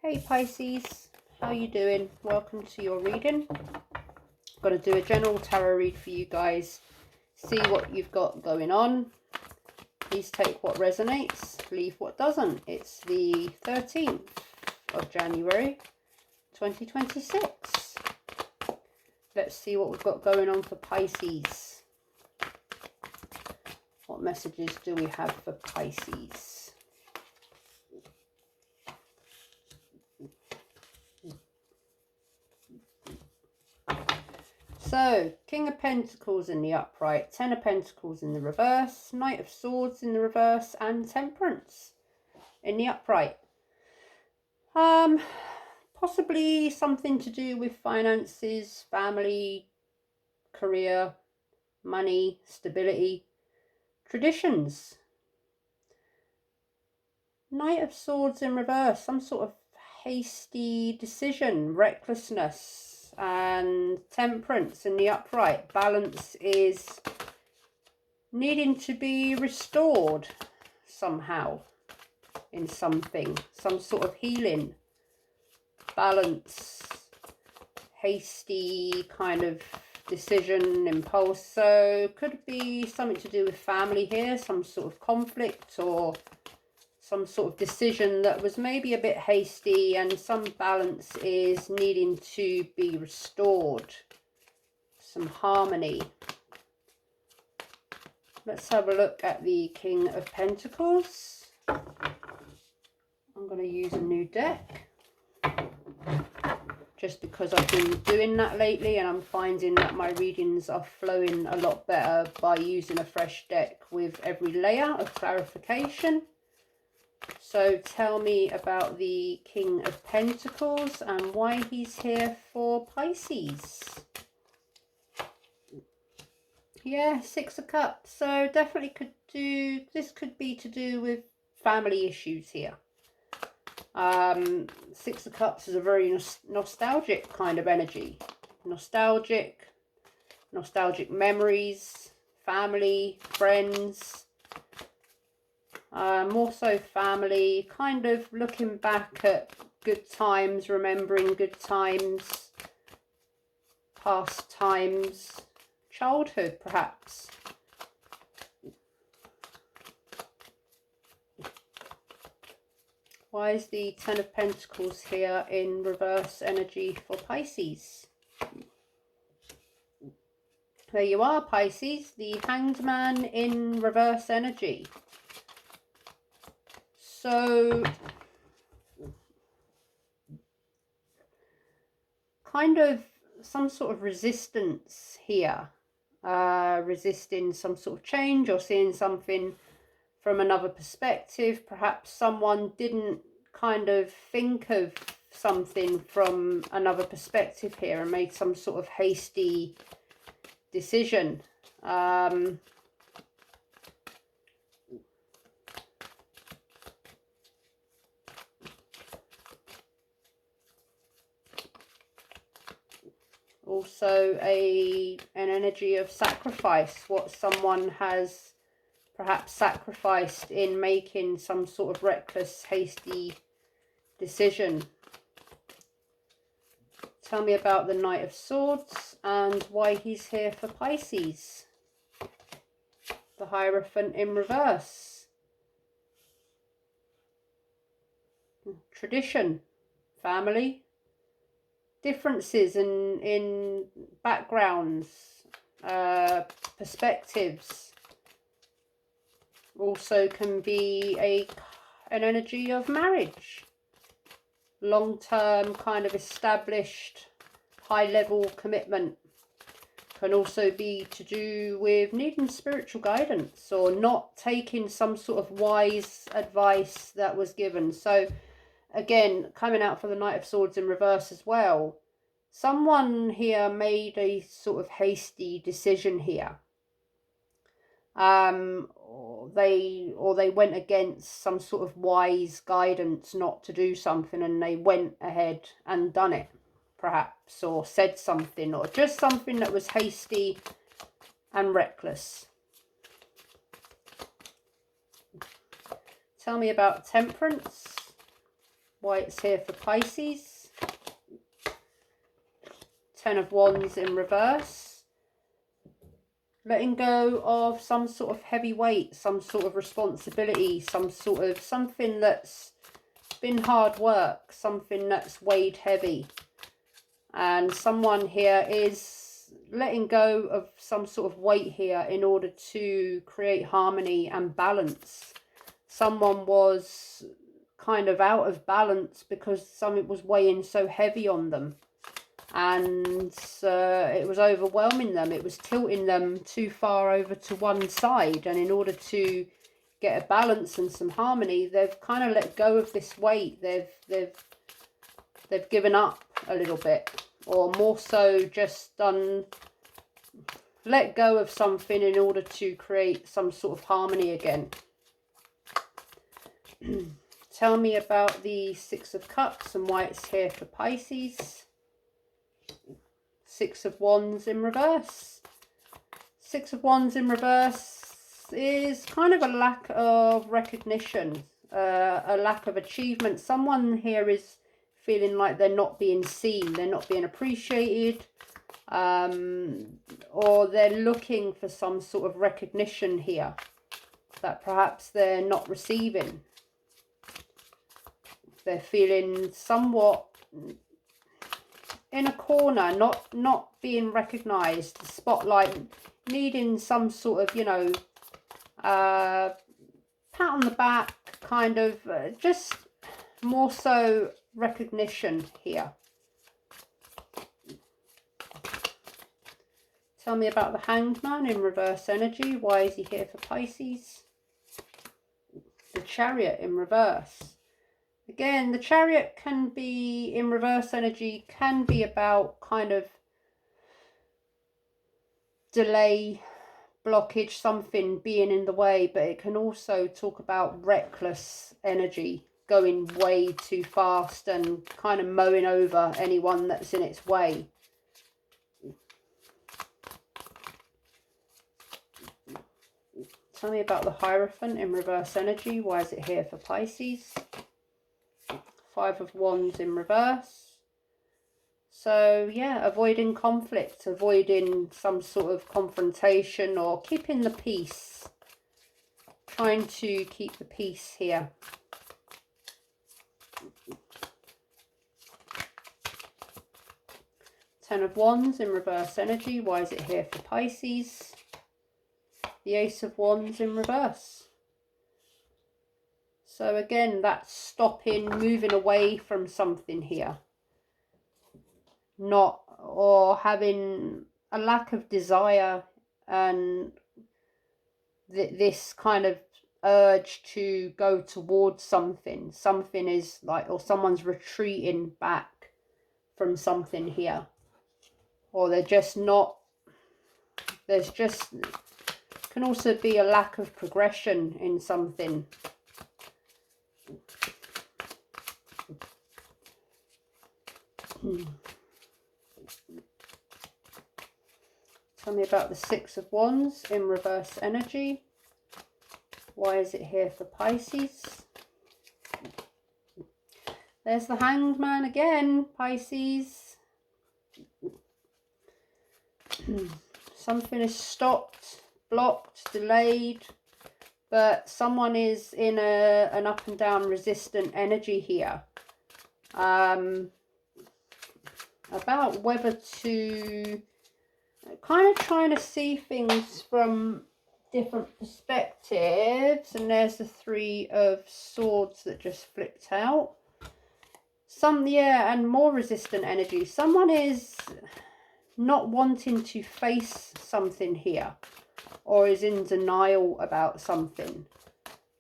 Hey Pisces, how you doing? Welcome to your reading. I'm going to do a general tarot read for you guys. See what you've got going on. Please take what resonates, leave what doesn't. It's the 13th of January 2026. Let's see what we've got going on for Pisces. What messages do we have for Pisces? So, King of Pentacles in the upright, Ten of Pentacles in the reverse, Knight of Swords in the reverse, and Temperance in the upright. Possibly something to do with finances, family, career, money, stability, traditions. Knight of Swords in reverse, some sort of hasty decision, recklessness. And Temperance in the upright, balance is needing to be restored somehow in something, some sort of healing, balance, hasty kind of decision, impulse. So could be something to do with family here, some sort of conflict or some sort of decision that was maybe a bit hasty, and some balance is needing to be restored. Some harmony. Let's have a look at the King of Pentacles. I'm going to use a new deck just because I've been doing that lately, and I'm finding that my readings are flowing a lot better by using a fresh deck with every layer of clarification. So tell me about the King of Pentacles and why he's here for Pisces. Yeah, Six of Cups. So definitely this could be to do with family issues here. Six of Cups is a very nostalgic kind of energy. Nostalgic memories, family, friends. More so family, kind of looking back at good times, remembering good times, past times, childhood perhaps. Why is the Ten of Pentacles here in reverse energy for Pisces? There you are, Pisces, the Hanged Man in reverse energy. So, kind of some sort of resistance here. Resisting some sort of change or seeing something from another perspective. Perhaps someone didn't kind of think of something from another perspective here and made some sort of hasty decision. Also an energy of sacrifice, what someone has perhaps sacrificed in making some sort of reckless, hasty decision. Tell me about the Knight of Swords and why he's here for Pisces. The Hierophant in reverse. Tradition, family, differences in backgrounds, perspectives. Also can be an energy of marriage. Long-term kind of established high-level commitment. Can also be to do with needing spiritual guidance or not taking some sort of wise advice that was given. So again, coming out for the Knight of Swords in reverse as well. Someone here made a sort of hasty decision here. Or they went against some sort of wise guidance not to do something, and they went ahead and done it, perhaps, or said something, or just something that was hasty and reckless. Tell me about Temperance. why it's here for Pisces. 10 of Wands in reverse. Letting go of some sort of heavy weight, some sort of responsibility, something that's been hard work, something that's weighed heavy. And someone here is letting go of some sort of weight here in order to create harmony and balance. Someone was kind of out of balance because something was weighing so heavy on them. And it was overwhelming them. It was tilting them too far over to one side. And in order to get a balance and some harmony, they've kind of let go of this weight. They've given up a little bit, or more so just let go of something in order to create some sort of harmony again. Tell me about the Six of Cups and why it's here for Pisces. Six of Wands in reverse. Six of Wands in reverse is kind of a lack of recognition, a lack of achievement. Someone here is feeling like they're not being seen, they're not being appreciated, or they're looking for some sort of recognition here that perhaps they're not receiving. They're feeling somewhat in a corner, not being recognized, the spotlight, needing some sort of, you know, pat on the back, kind of, just more so recognition here. Tell me about the Hanged Man in reverse energy. Why is he here for Pisces? The Chariot in reverse. Again, the Chariot can be, in reverse energy, can be about kind of delay, blockage, something being in the way, but it can also talk about reckless energy, going way too fast and kind of mowing over anyone that's in its way. Tell me about the Hierophant in reverse energy. Why is it here for Pisces? Five of Wands in reverse. So yeah, avoiding conflict, avoiding some sort of confrontation, or keeping the peace. Trying to keep the peace here. Ten of Wands in reverse energy. Why is it here for Pisces? The Ace of Wands in reverse. So again, that's stopping, moving away from something here. Not, or having a lack of desire and this kind of urge to go towards something. Something is like, or someone's retreating back from something here. Or they're just not, there's just, can also be a lack of progression in something. Tell me about the Six of Wands in reverse energy. Why is it here for Pisces? There's the Hanged Man again, Pisces. Something is stopped, blocked, delayed, but someone is in an up and down resistant energy here. About whether to kind of trying to see things from different perspectives. And there's the Three of Swords that just flipped out. And more resistant energy. Someone is not wanting to face something here, or is in denial about something,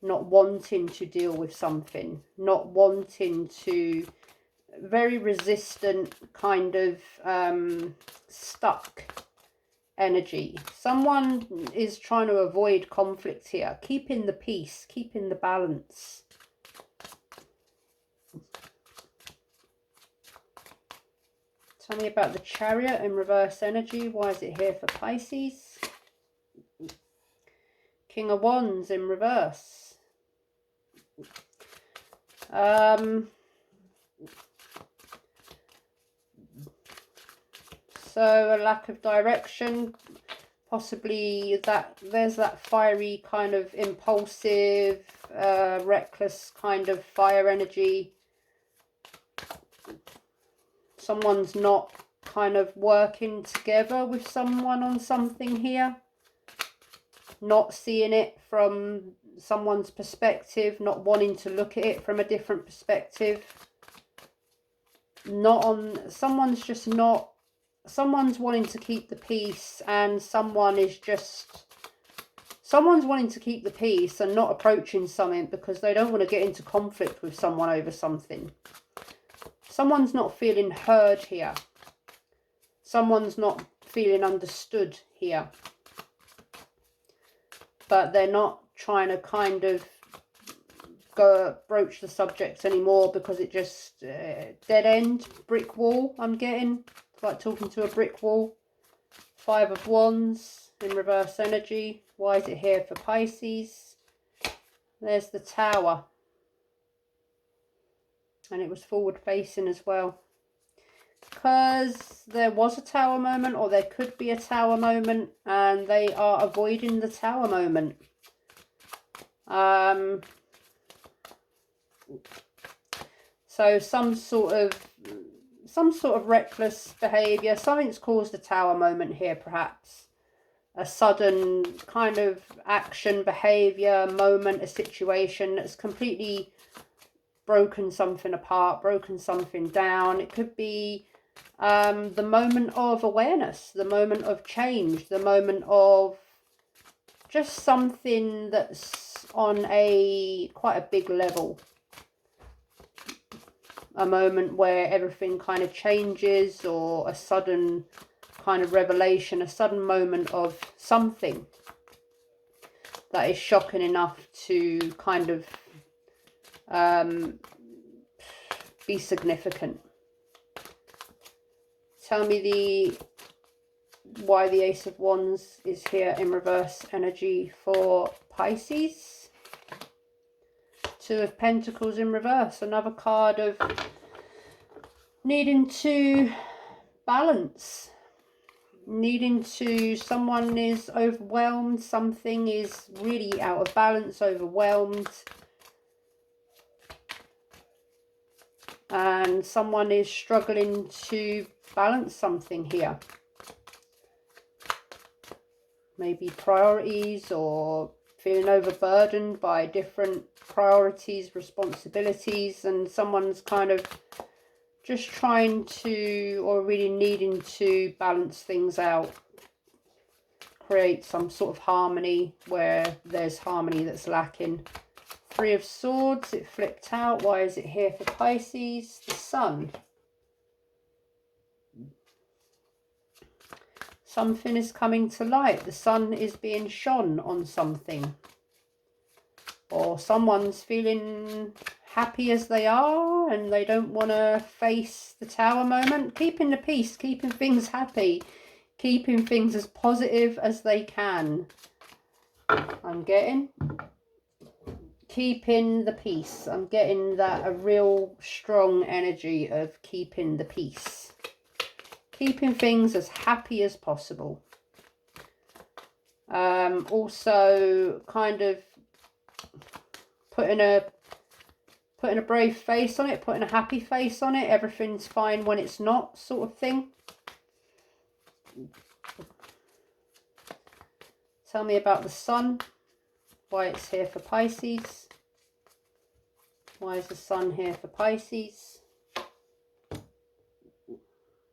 not wanting to deal with something, not wanting to, very resistant, kind of stuck energy. Someone is trying to avoid conflict here, keeping the peace, keeping the balance. Tell me about the Chariot in reverse energy. Why is it here for Pisces? King of Wands in reverse. So a lack of direction, possibly that there's that fiery kind of impulsive, reckless kind of fire energy. Someone's not kind of working together with someone on something here. Not seeing it from someone's perspective, not wanting to look at it from a different perspective. Not on, someone's just not, someone's wanting to keep the peace, and someone is just, someone's wanting to keep the peace and not approaching something because they don't want to get into conflict with someone over something. Someone's not feeling heard here. Someone's not feeling understood here. But they're not trying to kind of go broach the subject anymore because it just dead end, brick wall. I'm getting, it's like talking to a brick wall. 5 of Wands in reverse energy. Why is it here for Pisces? There's the Tower, and it was forward facing as well, because there was a Tower moment, or there could be a Tower moment, and they are avoiding the Tower moment. So some sort of reckless behavior. Something's caused a Tower moment here, perhaps a sudden kind of action, behavior, moment, a situation that's completely broken something apart, broken something down. It could be the moment of awareness, the moment of change, the moment of just something that's on a quite a big level. A moment where everything kind of changes, or a sudden kind of revelation, a sudden moment of something that is shocking enough to kind of be significant. Tell me why the Ace of Wands is here in reverse energy for Pisces. 2 of Pentacles in reverse, another card of needing to balance, someone is overwhelmed, something is really out of balance, overwhelmed, and someone is struggling to balance something here. Maybe priorities, or feeling overburdened by different priorities, responsibilities, and someone's kind of just trying to, or really needing to, balance things out, create some sort of harmony where there's harmony that's lacking. 3 of Swords, it flipped out. Why is it here for Pisces? The Sun. Something is coming to light. The sun is being shone on something. Or someone's feeling happy as they are and they don't want to face the Tower moment. Keeping the peace, keeping things happy, keeping things as positive as they can. I'm getting keeping the peace. I'm getting that, a real strong energy of keeping the peace. Keeping things as happy as possible. Also kind of putting a brave face on it, putting a happy face on it. Everything's fine when it's not, sort of thing. Tell me about the Sun. Why it's here for Pisces. Why is the Sun here for Pisces?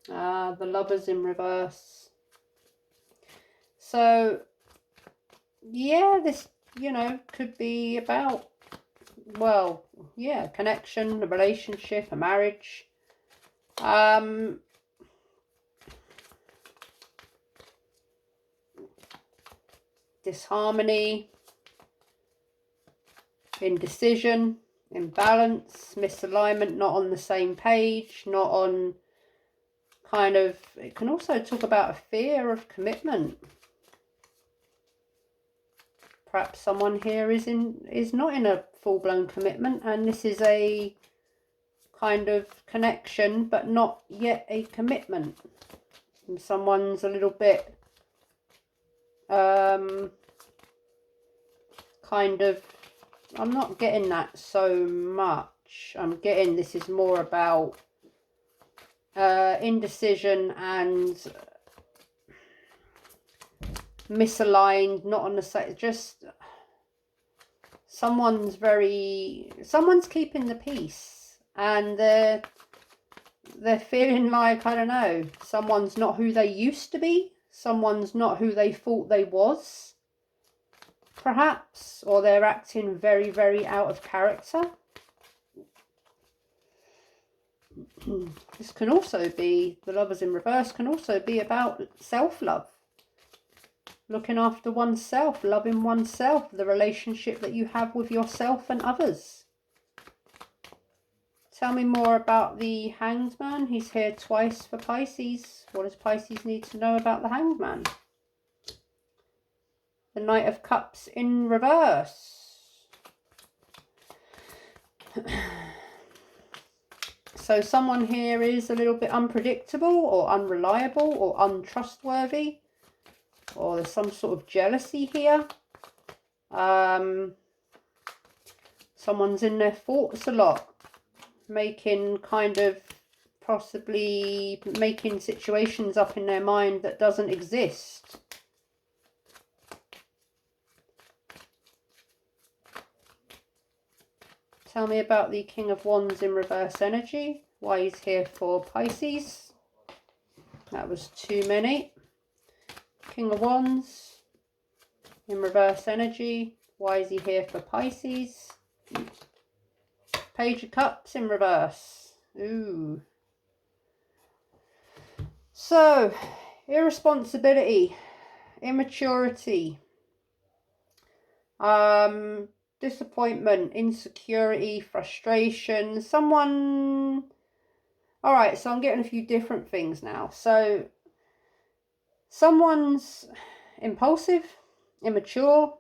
The Lovers in reverse. So yeah, this, you know, could be about, well, yeah, connection, a relationship, a marriage. Disharmony, indecision, imbalance, misalignment, not on the same page, not on kind of, it can also talk about a fear of commitment. Perhaps someone here is not in a full-blown commitment, and this is a kind of connection but not yet a commitment. And someone's a little bit kind of, I'm not getting that so much. I'm getting this is more about indecision and misaligned, not on the same, just someone's keeping the peace, and they're feeling like, I don't know, someone's not who they used to be, someone's not who they thought they was, perhaps, or they're acting very, very out of character. This can also be, the Lovers in reverse can also be about self-love. Looking after oneself, loving oneself, the relationship that you have with yourself and others. Tell me more about the Hanged Man. He's here twice for Pisces. What does Pisces need to know about the Hanged Man? The Knight of Cups in reverse. So someone here is a little bit unpredictable or unreliable or untrustworthy. Or there's some sort of jealousy here. Someone's in their thoughts a lot. Making kind of, possibly making situations up in their mind that doesn't exist. Tell me about the King of Wands in reverse energy. Why he's here for Pisces. That was too many. King of Wands in reverse energy. Why is he here for Pisces? Page of Cups in reverse. Ooh. So, irresponsibility, immaturity, disappointment, insecurity, frustration. Someone... Alright, so I'm getting a few different things now. So, someone's impulsive, immature.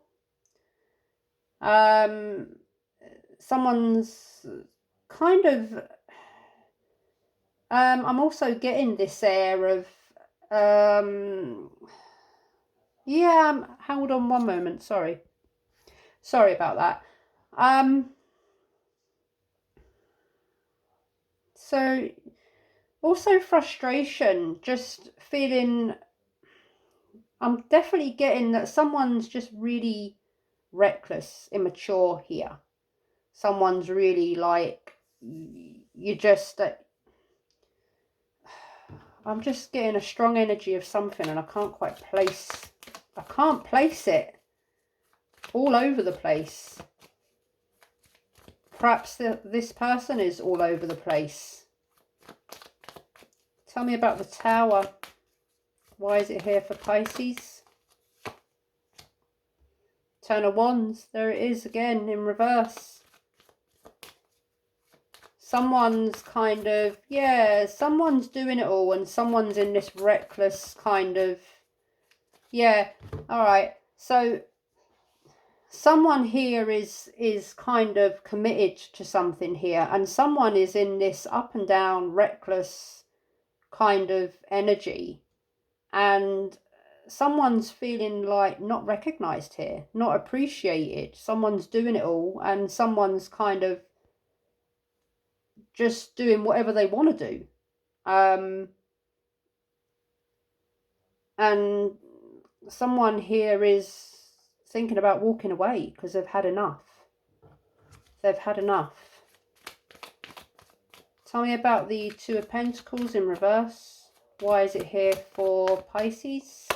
Someone's kind of... I'm also getting this air of... yeah, hold on one moment, sorry. Sorry about that. So, also frustration, just feeling... I'm definitely getting that someone's just really reckless, immature here. Someone's really like, you just... I'm just getting a strong energy of something and I can't place it. All over the place. Perhaps this person is all over the place. Tell me about the Tower. Why is it here for Pisces? Ten of Wands. There it is again in reverse. Someone's kind of, yeah, someone's doing it all and someone's in this reckless kind of, yeah, all right. So someone here is kind of committed to something here, and someone is in this up and down, reckless kind of energy, and someone's feeling like not recognized here, not appreciated. Someone's doing it all and someone's kind of just doing whatever they want to do. And someone here is thinking about walking away because they've had enough. They've had enough. Tell me about the Two of Pentacles in reverse. Why is it here for Pisces?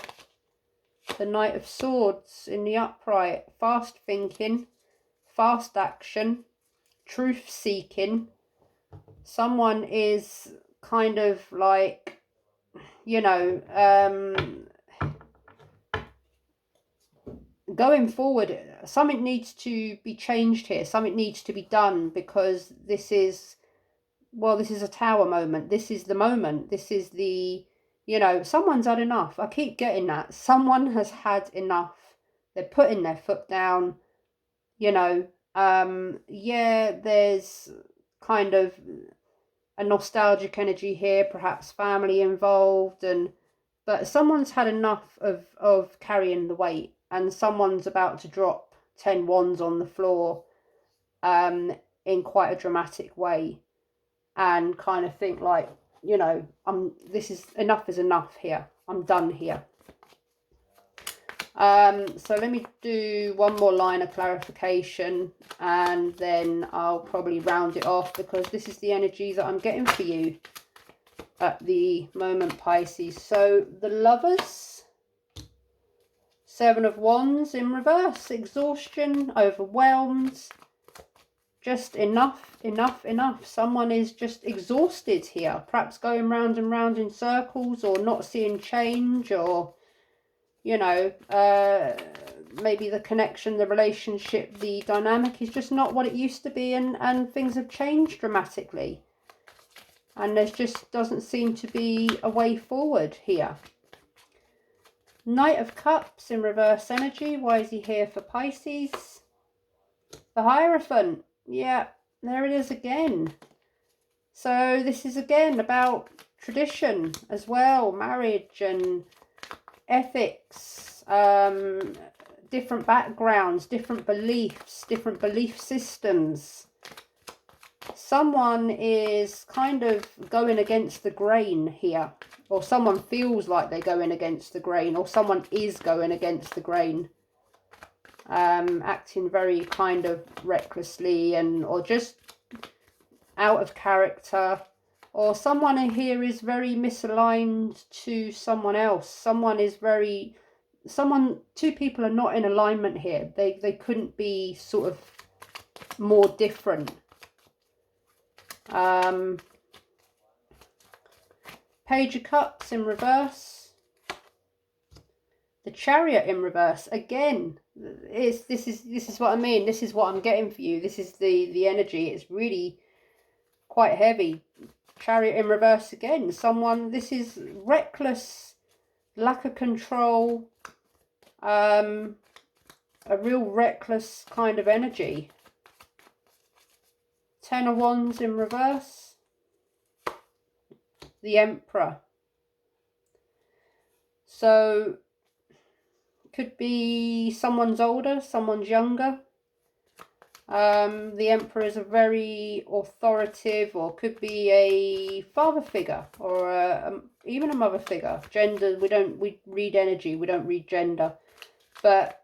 The Knight of Swords in the upright. Fast thinking, fast action, truth seeking. Someone is kind of like, you know, going forward. Something needs to be changed here. Something needs to be done, because this is, well, this is a Tower moment. This is the moment. This is the, you know, someone's had enough. I keep getting that. Someone has had enough. They're putting their foot down, you know. Yeah, there's kind of a nostalgic energy here, perhaps family involved, and but someone's had enough of carrying the weight, and someone's about to drop 10 wands on the floor in quite a dramatic way, and kind of think like, you know, this is enough is enough here. I'm done here. So let me do one more line of clarification, and then I'll probably round it off, because this is the energy that I'm getting for you at the moment, Pisces. So the Lovers, 7 of Wands in reverse, exhaustion, overwhelmed, just enough. Someone is just exhausted here, perhaps going round and round in circles, or not seeing change, or, you know, maybe the connection, the relationship, the dynamic is just not what it used to be, and things have changed dramatically. And there just doesn't seem to be a way forward here. Knight of Cups in reverse energy. Why is he here for Pisces? The Hierophant. Yeah, there it is again. So this is again about tradition as well, marriage and ethics, different backgrounds, different beliefs, different belief systems. Someone is kind of going against the grain here, or someone feels like they're going against the grain, or someone is going against the grain, acting very kind of recklessly, or just out of character, or someone here is very misaligned to someone else. Two people are not in alignment here. They couldn't be sort of more different. Page of Cups in reverse. The Chariot in reverse again. This is what I mean. This is what I'm getting for you. This is the energy. It's really quite heavy. Chariot in reverse again. This is reckless, lack of control, a real reckless kind of energy. 10 of Wands in reverse. The Emperor. So could be someone's older, someone's younger. The Emperor is a very authoritative, or could be a father figure, or even a mother figure. Gender, we read energy, we don't read gender. But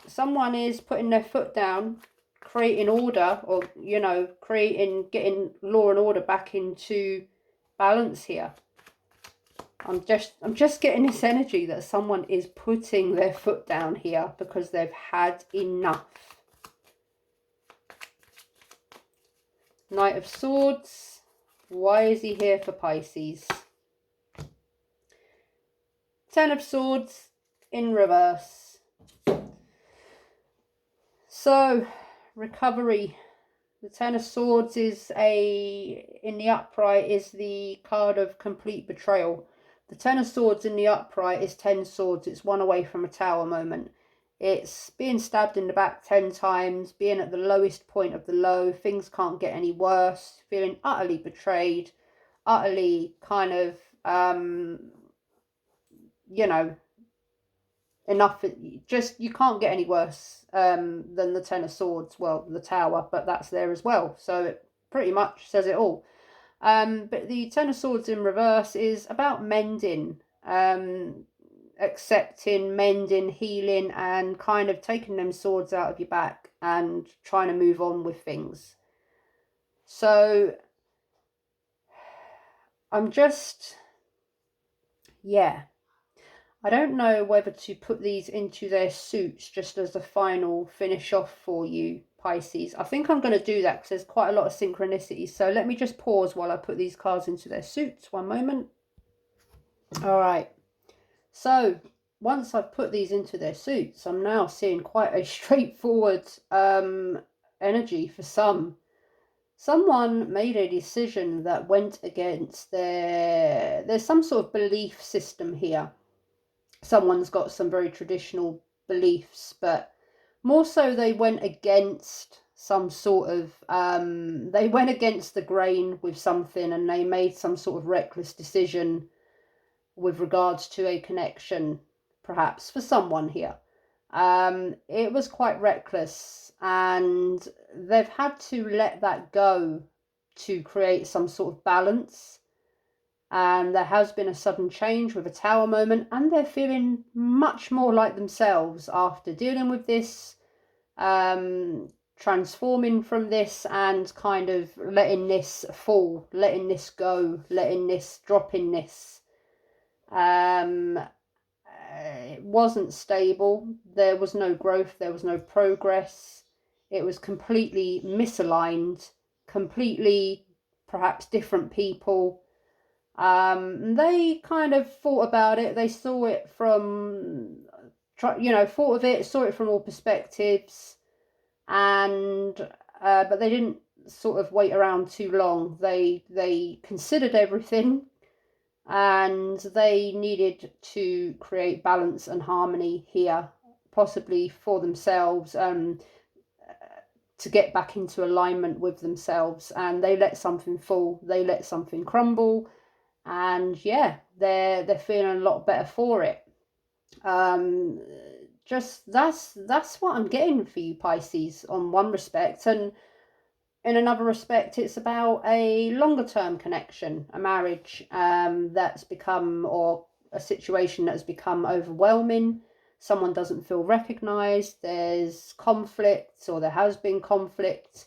someone is putting their foot down, creating order, or, you know, getting law and order back into balance here. I'm just getting this energy that someone is putting their foot down here because they've had enough. Knight of Swords. Why is he here for Pisces? 10 of Swords in reverse. So, recovery. The 10 of Swords is in the upright is the card of complete betrayal. The 10 of Swords in the upright is 10 swords. It's one away from a tower moment. It's being stabbed in the back 10 times, being at the lowest point of the low. Things can't get any worse. Feeling utterly betrayed, utterly kind of, you know, enough. Just, you can't get any worse than the 10 of Swords. Well, the tower, but that's there as well. So it pretty much says it all. But the 10 of Swords in reverse is about mending, accepting, mending, healing, and kind of taking them swords out of your back and trying to move on with things. So I'm just, yeah, I don't know whether to put these into their suits just as a final finish off for you, Pisces. I think I'm going to do that because there's quite a lot of synchronicity. So let me just pause while I put these cards into their suits. One moment. All right. So once I've put these into their suits, I'm now seeing quite a straightforward energy for some. Someone made a decision that went against there's some sort of belief system here. Someone's got some very traditional beliefs, but more so they went against some sort of, they went against the grain with something, and they made some sort of reckless decision with regards to a connection, perhaps for someone here. It was quite reckless, and they've had to let that go to create some sort of balance. And there has been a sudden change with a tower moment, and they're feeling much more like themselves after dealing with this, transforming from this, and kind of letting this fall, letting this go, letting this drop in this. It wasn't stable. There was no growth. There was no progress. It was completely misaligned, completely perhaps different people. They kind of thought about it. They saw it from, thought of it, saw it from all perspectives, and but they didn't sort of wait around too long. They considered everything, and they needed to create balance and harmony here, possibly for themselves, to get back into alignment with themselves. And they let something fall, they let something crumble, and yeah, they're feeling a lot better for it. Just that's what I'm getting for you, Pisces, on one respect. And in another respect, it's about a longer term connection, a marriage that's become, or a situation that has become overwhelming. Someone doesn't feel recognized, there's conflict, or there has been conflict.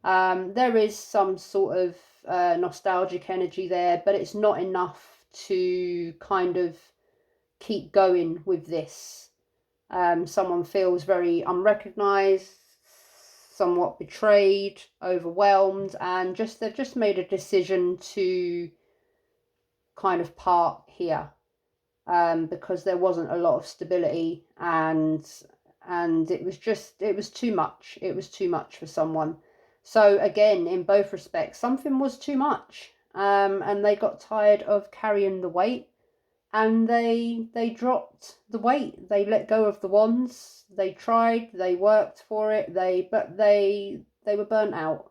There is some sort of nostalgic energy there, but it's not enough to kind of keep going with this. Someone feels very unrecognized, somewhat betrayed, overwhelmed, and they've just made a decision to kind of part here, because there wasn't a lot of stability, and it was too much. It was too much for someone. So again, in both respects, something was too much, and they got tired of carrying the weight, and they dropped the weight. They let go of the wands. They tried, they worked for it, but they were burnt out,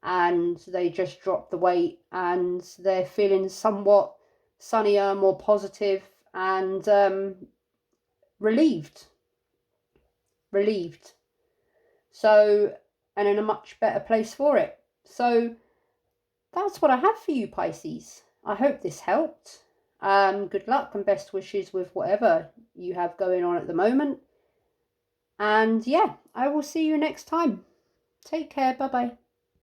and they just dropped the weight, and they're feeling somewhat sunnier, more positive, and relieved. So, and in a much better place for it. So that's what I have for you, Pisces. I hope this helped. Good luck and best wishes with whatever you have going on at the moment. And yeah, I will see you next time. Take care. Bye bye.